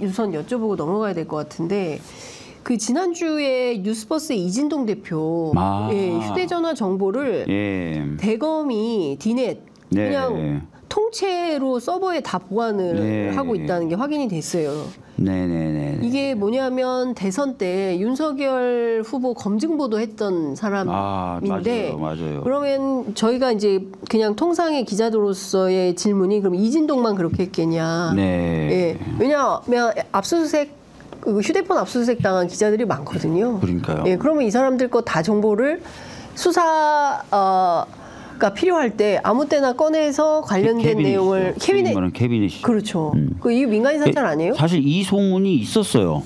우선 여쭤보고 넘어가야 될 것 같은데 그 지난주에 뉴스버스의 이진동 대표 예, 휴대전화 정보를 대검이 디넷 그냥 통째로 서버에 다 보관을 하고 있다는 게 확인이 됐어요. 네네네. 이게 뭐냐면 대선 때 윤석열 후보 검증보도 했던 사람인데 맞아요. 그러면 저희가 이제 그냥 통상의 기자들로서의 질문이 그럼 이진동만 그렇게 했겠냐. 예. 왜냐하면 압수수색 휴대폰 압수수색 당한 기자들이 많거든요. 그러니까요. 예, 그러면 이 사람들 거 다 정보를 수사가 필요할 때 아무 때나 꺼내서 관련된 내용을 캐비닛. 그렇죠. 이게 민간인 사찰 아니에요? 사실 이 소문이 있었어요.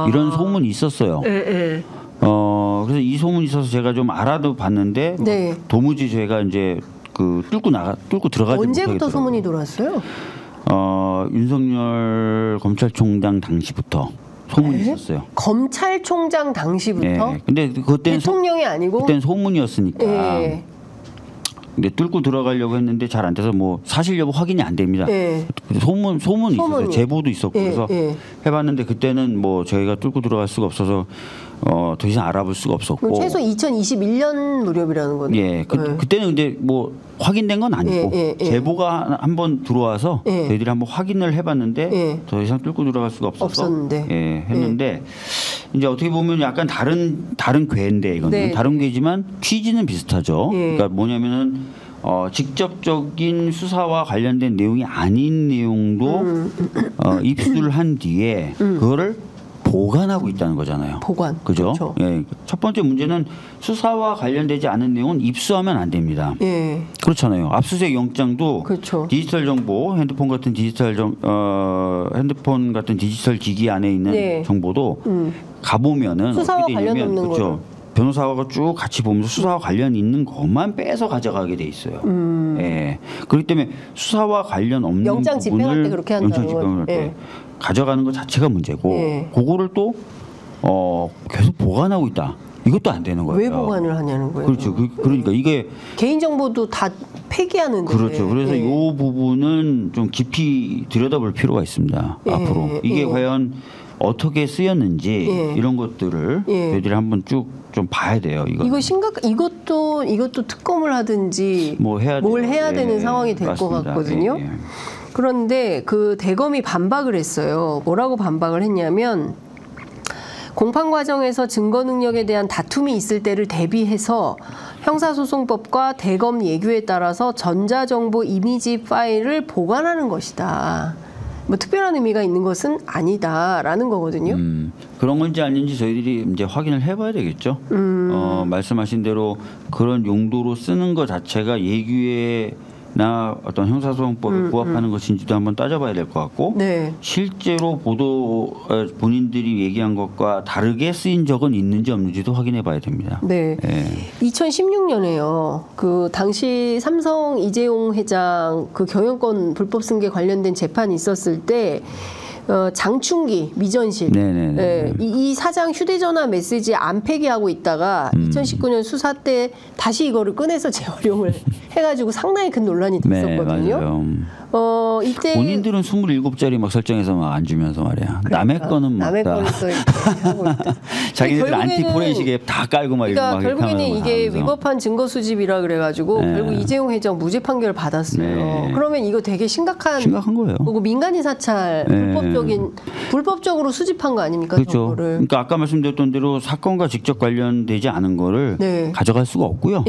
이런 소문이 있었어요. 그래서 이 소문이 있어서 제가 좀 알아도 봤는데 도무지 제가 이제 그 뚫고 들어가지 못하겠더라고요. 언제부터 소문이 돌았어요? 윤석열 검찰총장 당시부터 소문이 있었어요. 검찰총장 당시부터? 근데 그때는 대통령이 아니고? 그때는 소문이었으니까. 근데 뚫고 들어가려고 했는데 잘 안 돼서 뭐 사실 여부 확인이 안 됩니다. 소문이 있었어요. 제보도 있었고 그래서 해봤는데 그때는 뭐 저희가 뚫고 들어갈 수가 없어서 더 이상 알아볼 수가 없었고. 최소 2021년 무렵이라는 거네. 그때는 근데 뭐 확인된 건 아니고 제보가 한번 들어와서 저희들이 한번 확인을 해봤는데 더 이상 뚫고 들어갈 수가 없었는데 했는데 이제 어떻게 보면 약간 다른 궤인데 이거는 다른 궤지만 취지는 비슷하죠. 그러니까 뭐냐면은 직접적인 수사와 관련된 내용이 아닌 내용도 입수를 한 뒤에 그거를 보관하고 있다는 거잖아요. 그죠? 그렇죠. 첫 번째 문제는 수사와 관련되지 않은 내용은 입수하면 안 됩니다. 그렇잖아요. 압수수색 영장도 디지털 정보, 핸드폰 같은 디지털 기기 안에 있는 정보도 가보면은 수사와 관련 없는 거죠. 변호사하고 쭉 같이 보면서 수사와 관련 있는 것만 빼서 가져가게 돼 있어요. 그렇기 때문에 수사와 관련 없는 영장 집행할 때 부분을 그렇게 한다는 집행할 때 가져가는 것 자체가 문제고 그거를 또 계속 보관하고 있다. 이것도 안 되는 거예요. 왜 보관을 하냐는 거예요. 그렇죠. 그러니까 이게 개인정보도 다 폐기하는데. 그렇죠. 그래서 이 부분은 좀 깊이 들여다볼 필요가 있습니다. 앞으로 이게 과연 어떻게 쓰였는지 이런 것들을 저희들이 한번 쭉 좀 봐야 돼요. 이것도 특검을 하든지 뭘 해야 되는 상황이 될 것 같거든요. 그런데 그 대검이 반박을 했어요. 뭐라고 반박을 했냐면 공판 과정에서 증거 능력에 대한 다툼이 있을 때를 대비해서 형사소송법과 대검 예규에 따라서 전자정보 이미지 파일을 보관하는 것이다. 뭐 특별한 의미가 있는 것은 아니다라는 거거든요. 그런 건지 아닌지 저희들이 이제 확인을 해봐야 되겠죠. 말씀하신 대로 그런 용도로 쓰는 것 자체가 예규에나 어떤 형사소송법에 부합하는 것인지도 한번 따져봐야 될 것 같고 실제로 본인들이 얘기한 것과 다르게 쓰인 적은 있는지 없는지도 확인해봐야 됩니다. 2016년에요. 그 당시 삼성 이재용 회장 그 경영권 불법 승계 관련된 재판이 있었을 때 장충기 미전실 이 사장 휴대전화 메시지 안 폐기하고 있다가 2019년 수사 때 다시 이거를 꺼내서 재활용을 해가지고 상당히 큰 논란이 됐었거든요. 이때 본인들은 27짜리 막 설정해서 막 안 주면서 말이야. 남의 거는 막 남의 거는 또 이렇게 하고 있다. 자기네들 안티 포렌식 앱 다 깔고 막 그러니까 막 결국에는 이게 위법한 증거 수집이라 그래가지고 결국 이재용 회장 무죄 판결을 받았어요. 그러면 이거 되게 심각한 거예요. 그리고 민간인 사찰 불법적으로 수집한 거 아닙니까? 그렇죠. 정보를. 그러니까 아까 말씀드렸던 대로 사건과 직접 관련되지 않은 거를 가져갈 수가 없고요.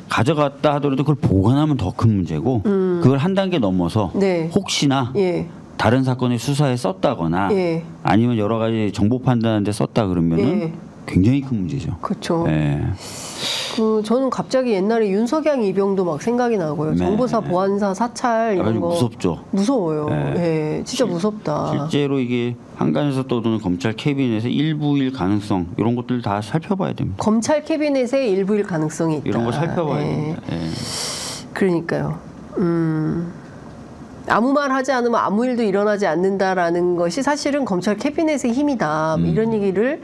가져갔다 하더라도 그걸 보관하면 더 큰 문제고 그걸 한 단계 넘어서 혹시나 다른 사건의 수사에 썼다거나 아니면 여러 가지 정보 판단하는데 썼다 그러면은 굉장히 큰 문제죠. 그렇죠. 저는 갑자기 옛날에 윤석양 이병도 막 생각이 나고요. 정보사 보안사 사찰 이런 거 무섭죠. 무서워요. 진짜 무섭다. 실제로 이게 한간에서 떠도는 검찰 캐비넷의 일부일 가능성 이런 것들 다 살펴봐야 됩니다. 검찰 캐비넷의 일부일 가능성이 있다. 이런 거 살펴봐야 됩니다. 그러니까요. 아무 말 하지 않으면 아무 일도 일어나지 않는다라는 것이 사실은 검찰 캐비넷의 힘이다. 이런 얘기를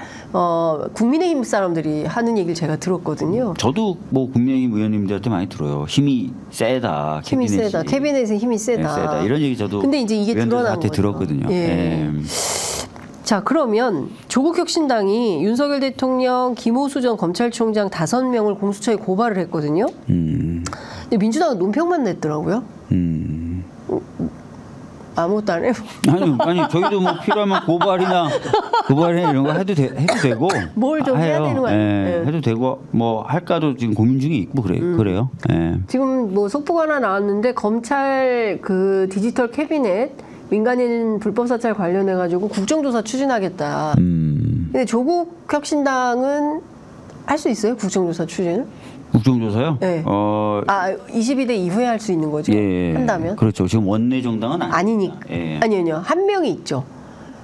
국민의힘 사람들이 하는 얘기를 제가 들었거든요. 저도 뭐 국민의힘 의원님들한테 많이 들어요. 힘이 세다. 힘이 세다. 캐비넷의 힘이 세다. 이런 얘기 저도 근데 이제 이게 드러난 거죠. 들었거든요. 자, 그러면 조국혁신당이 윤석열 대통령, 김호수 전 검찰총장 5명을 공수처에 고발을 했거든요. 근데 민주당은 논평만 냈더라고요. 아무것도 안 해요. 아니 저희도 뭐 필요하면 고발이나 이런 거 해도 되고 뭘 좀 해야 되는 거 아니에요? 해도 되고 뭐 할까도 지금 고민 중에 있고 그래요. 지금 뭐 속보가 하나 나왔는데 검찰 그 디지털 캐비넷 민간인 불법 사찰 관련해 가지고 국정조사 추진하겠다. 근데 조국혁신당은 할 수 있어요? 국정조사 추진을? 국정조사요? 네. 22대 이후에 할 수 있는 거죠? 예, 한다면? 그렇죠. 지금 원내 정당은 아니니까. 예. 아니요. 한 명이 있죠.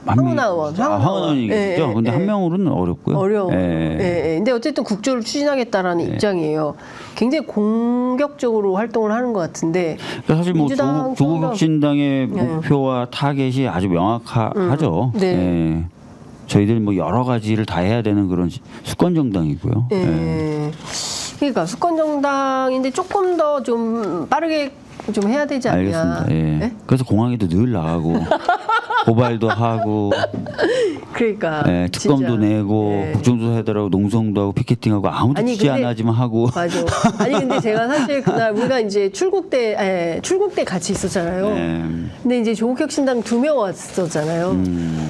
황운하 의원. 황운하원이 있죠. 근데 한 명으로는 어렵고요. 어려워요. 근데 어쨌든 국조를 추진하겠다라는 입장이에요. 굉장히 공격적으로 활동을 하는 것 같은데. 그러니까 사실 뭐 조국혁신당의 목표와 타겟이 아주 명확하죠. 네. 저희들 뭐 여러 가지를 다 해야 되는 그런 수권 정당이고요. 그러니까 수권 정당인데 조금 더 좀 빠르게 좀 해야 되지 않냐. 알겠습니다. 네? 그래서 공항에도 늘 나가고 고발도 하고 그러니까 특검도 진짜. 내고 국정조사 해달라고 농성도 하고 피켓팅하고 아무도 지지 안 하지만 하고. 맞아. 아니 근데 제가 사실 그날 우리가 이제 출국 때 같이 있었잖아요. 근데 이제 조국혁신당 2명 왔었잖아요.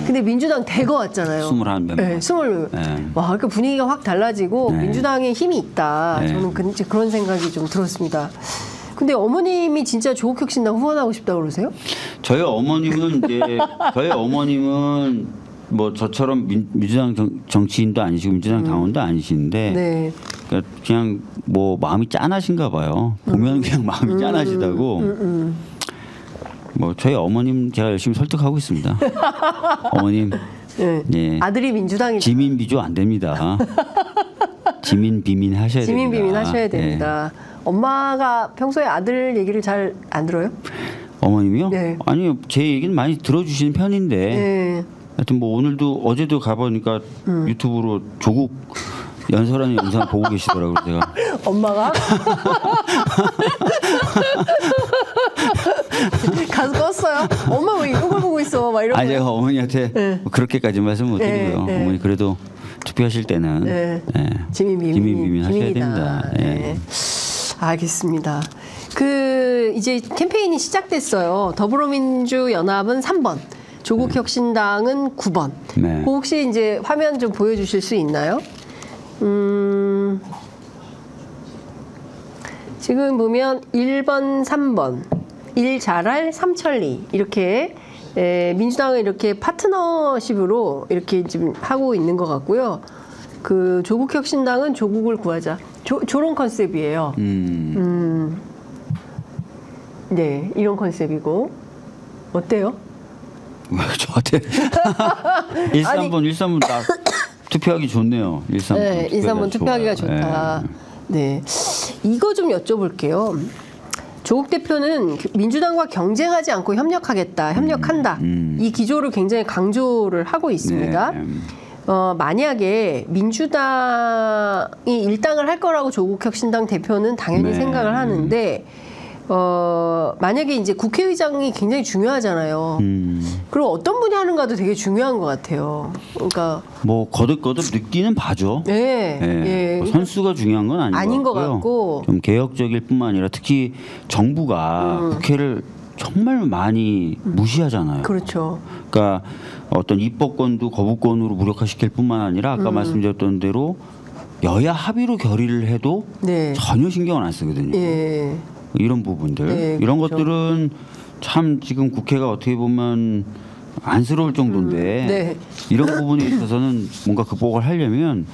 근데 민주당 대거 왔잖아요. 21명. 네, 20명. 와, 그러니까 분위기가 확 달라지고 민주당에 힘이 있다. 저는 그런 생각이 좀 들었습니다. 근데 어머님이 진짜 조국혁신당 후원하고 싶다고 그러세요? 저희 어머님은 뭐 저처럼 민주당 정치인도 아니시고 민주당 당원도 아니신데 그러니까 그냥 뭐 마음이 짠하신가 봐요. 보면 그냥 마음이 짠하시다고. 뭐 저희 어머님 제가 열심히 설득하고 있습니다. 어머님. 아들이 민주당이 지민 비조 안 됩니다. 지민 비민 하셔야 됩니다. 지민 비민 하셔야 됩니다. 엄마가 평소에 아들 얘기를 잘 안 들어요? 어머님이요? 아니요, 제 얘기는 많이 들어주시는 편인데 하여튼 뭐 오늘도 어제도 가보니까 유튜브로 조국 연설하는 영상 보고 계시더라고요. 제가 엄마가 가서 껐어요. 엄마 왜 이걸 보고 있어? 막 이러고. 제가 어머니한테 그렇게까지 말씀 못 드리고요. 어머니 그래도 투표하실 때는 지민 비민 하셔야 됩니다. 알겠습니다. 이제 캠페인이 시작됐어요. 더불어민주연합은 3번, 조국혁신당은 9번. 혹시 이제 화면 좀 보여주실 수 있나요? 지금 보면 1번, 3번, 1 잘할, 3천리 이렇게 민주당은 이렇게 파트너십으로 이렇게 지금 하고 있는 것 같고요. 조국혁신당은 조국을 구하자. 저런 컨셉이에요. 네, 이런 컨셉이고. 어때요? 왜 저한테 1-3번 다 투표하기 좋네요. 1-3번. 네, 1-3번 투표하기가 좋다. 네, 이거 좀 여쭤볼게요. 조국 대표는 민주당과 경쟁하지 않고 협력한다. 이 기조를 굉장히 강조를 하고 있습니다. 만약에 민주당이 일당을 할 거라고 조국혁신당 대표는 당연히 생각을 하는데 만약에 이제 국회의장이 굉장히 중요하잖아요. 그리고 어떤 분이 하는가도 되게 중요한 것 같아요. 그러니까 뭐 거듭거듭 느끼는 바죠. 뭐 선수가 중요한 건 아닌 것 같고 좀 개혁적일 뿐만 아니라 특히 정부가 국회를 정말 많이 무시하잖아요. 그렇죠. 그러니까 어떤 입법권도 거부권으로 무력화시킬 뿐만 아니라 아까 말씀드렸던 대로 여야 합의로 결의를 해도 전혀 신경을 안 쓰거든요. 이런 부분들, 이런 그렇죠. 것들은 참 지금 국회가 어떻게 보면 안쓰러울 정도인데 이런 부분에 있어서는 뭔가 극복을 하려면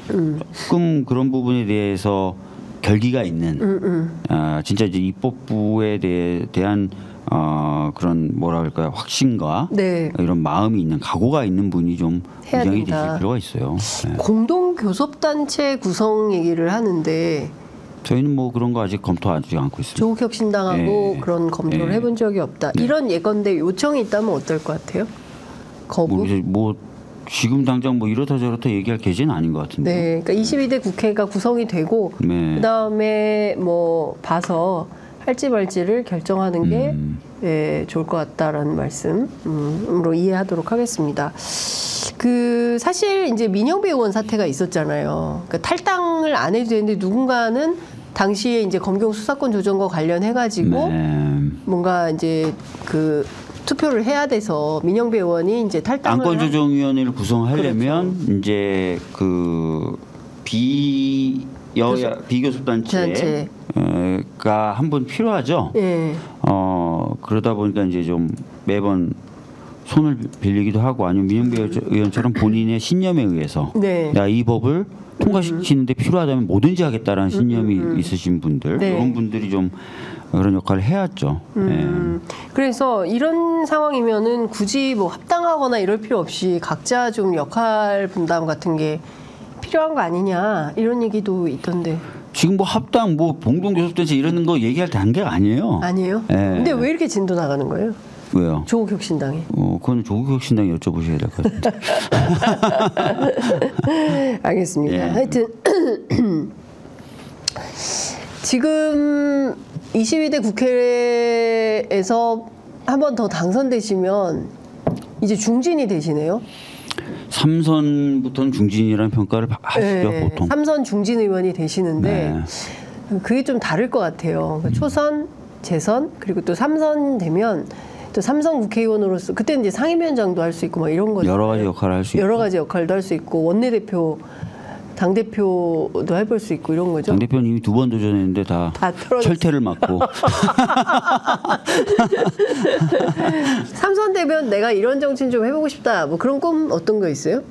조금 그런 부분에 대해서 결기가 있는 진짜 이제 입법부에 대한 그런 뭐라 할까요, 확신과 이런 마음이 있는 각오가 있는 분이 좀 굉장히 되실 필요가 있어요. 공동 교섭단체 구성 얘기를 하는데 저희는 뭐 그런 거 아직 검토하지 않고 있습니다. 조국혁신당하고 그런 검토를 해본 적이 없다. 이런 예컨대 요청이 있다면 어떨 것 같아요? 거부? 뭐 지금 당장 뭐 이렇다 저렇다 얘기할 계제는 아닌 것 같은데. 그러니까 22대 국회가 구성이 되고 그다음에 뭐 봐서 할지 말지를 결정하는 게 예, 좋을 것 같다라는 말씀으로 이해하도록 하겠습니다. 사실 이제 민영배 의원 사태가 있었잖아요. 그러니까 탈당을 안 해도 되는데 누군가는 당시에 이제 검경 수사권 조정과 관련해가지고 뭔가 이제 투표를 해야 돼서 민영배 의원이 이제 탈당을 안건조정위원회를 구성하려면 그렇죠. 이제 비교섭단체가 한 분 필요하죠. 네. 그러다 보니까 이제 좀 매번 손을 빌리기도 하고 아니면 민영배 의원처럼 본인의 신념에 의해서 네. 내가 이 법을 통과시키는데 필요하다면 뭐든지 하겠다라는 신념이 있으신 분들 네. 이런 분들이 좀 그런 역할을 해야죠. 네. 그래서 이런 상황이면은 굳이 뭐 합당하거나 이럴 필요 없이 각자 좀 역할 분담 같은 게 필요한 거 아니냐 이런 얘기도 있던데. 지금 뭐 합당, 뭐 공동교섭단체 이런 거 얘기할 단계가 아니에요. 아니에요? 네. 근데 왜 이렇게 진도 나가는 거예요? 왜요? 조국 혁신당이. 그건 조국 혁신당이 여쭤보셔야 될 것 같아요. 알겠습니다. 예. 하여튼 지금 22대 국회에서 한 번 더 당선되시면 이제 중진이 되시네요. 3선부터는 중진이라는 평가를 하시죠. 네, 보통. 3선 중진 의원이 되시는데 그게 좀 다를 것 같아요. 그러니까 초선, 재선 그리고 또 3선 되면 또 3선 국회의원으로서 그때 이제 상임위원장도 할 수 있고 막 이런 거 여러 가지 역할을 할 수 있고 여러 가지 역할도 할 수 있고 원내대표 당대표도 해볼 수 있고 이런 거죠. 당대표는 이미 2번 도전했는데 다 철퇴를 맞고 3선 되면 내가 이런 정치는 좀 해보고 싶다 뭐 그런 꿈 어떤 거 있어요?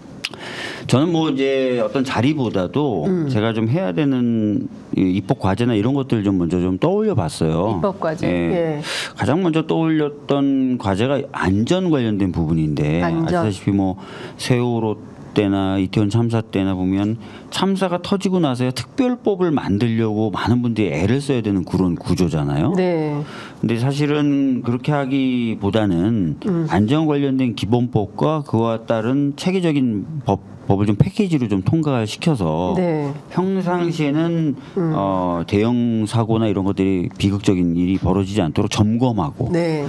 저는 뭐 이제 어떤 자리보다도 제가 좀 해야 되는 입법 과제나 이런 것들 좀 먼저 좀 떠올려 봤어요. 입법 과제. 예. 예. 가장 먼저 떠올렸던 과제가 안전 관련된 부분인데 아시다시피 뭐 세월호 때나 이태원 참사 때나 보면 참사가 터지고 나서야 특별법을 만들려고 많은 분들이 애를 써야 되는 그런 구조잖아요. 네. 근데 사실은 그렇게 하기보다는 안전 관련된 기본법과 그와 따른 체계적인 법을 좀 패키지로 좀 통과시켜서 네. 평상시에는 대형 사고나 이런 것들이 비극적인 일이 벌어지지 않도록 점검하고 네.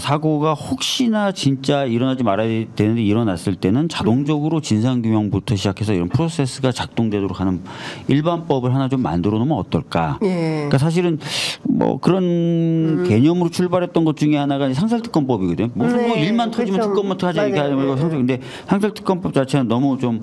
사고가 혹시나 진짜 일어나지 말아야 되는데 일어났을 때는 자동적으로 진상규명부터 시작해서 이런 프로세스가 작동되도록 하는 일반법을 하나 좀 만들어 놓으면 어떨까. 예. 그러니까 사실은 뭐 그런 개념으로 출발했던 것 중에 하나가 상설특검법이거든요. 무슨 네. 뭐 일만 터지면 그렇죠. 특검부터 하자 이게 아니고 근데 상설특검법 자체는 너무 좀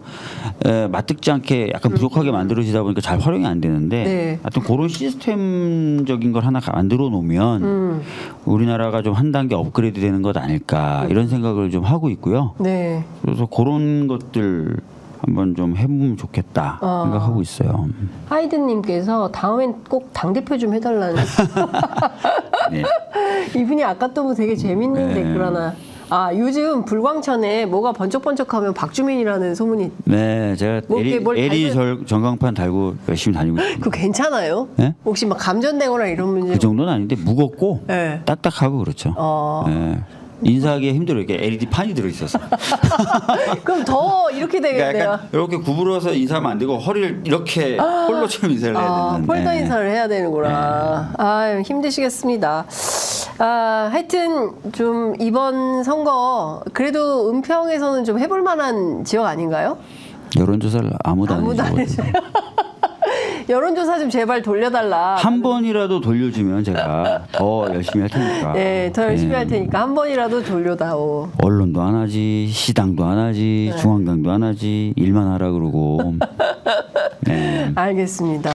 맞듣지 않게 약간 부족하게 만들어지다 보니까 잘 활용이 안 되는데 네. 하여튼 그런 시스템적인 걸 하나 만들어 놓으면 우리나라가 좀 한 단계 업그레이드 되는 것 아닐까 이런 생각을 좀 하고 있고요. 네. 그래서 그런 것들 한번 좀 해보면 좋겠다 생각하고 있어요. 하이든님께서 다음엔 꼭 당대표 좀 해달라는 네. 이분이 아까 또 뭐 되게 재밌는 네. 댓글 하나 요즘 불광천에 뭐가 번쩍번쩍하면 박주민이라는 소문이. 네, 제가 LED 전광판 달고 열심히 다니고 있습니다. 그거 괜찮아요? 네? 혹시 막 감전되거나 이런 문제? 그 정도는 아닌데 무겁고 네. 딱딱하고 그렇죠. 네. 인사하기 힘들어요. 이렇게 LED 판이 들어있어서. 그럼 더 이렇게 되겠네요. 그러니까 이렇게 구부러서 인사하면 안 되고 허리를 이렇게 폴더처럼 인사를 해야 되는. 폴더 인사를 해야 되는구나. 네. 힘드시겠습니다. 하여튼 좀 이번 선거 그래도 은평에서는 좀 해볼 만한 지역 아닌가요? 여론조사를 아무도 안 해줘. 여론조사 좀 제발 돌려달라. 한 번이라도 돌려주면 제가 더 열심히 할 테니까. 네, 더 열심히 할 테니까 한 번이라도 돌려다오. 언론도 안 하지, 시당도 안 하지, 네. 중앙당도 안 하지, 일만 하라 그러고. 네. 알겠습니다.